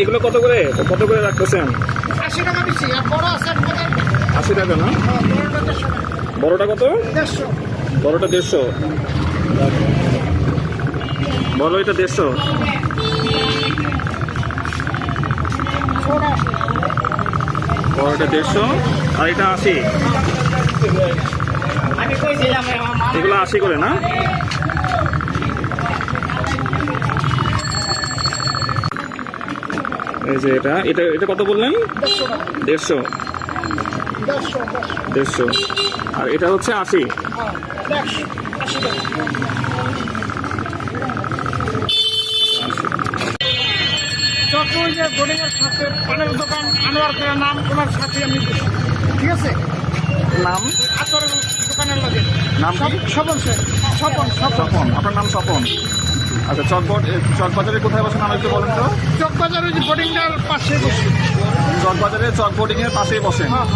এগুলো কত করে রাখতেছেন? 80 টাকা দিচ্ছি। আর বড় আছে 80 টাকা না? বড়টা কত? 150। বড়টা 150। বড় এটা 150। বড়টা 150 আর এটা 80। এগুলো 80 করে না? এই যে এটা কত বললেন? 150। 150 আর এটা হচ্ছে 80। বোর্ডিংয়ের সাথে পানের দোকান আনোয়ার খানের নাম ওনার সাথে আমি বসি। ঠিক আছে, নাম আতরের দোকানের লাগে নাম কি? স্বপন স্যার। স্বপন। স্বপন, আপনার নাম স্বপন। আচ্ছা, চকবাজারে কোথায় বসেন আমি একটু বলেন তো? চকবাজারের যে বোর্ডিংটার পাশে বসি। চকবাজারে চক বোর্ডিং এর পাশেই বসেন। হ্যাঁ।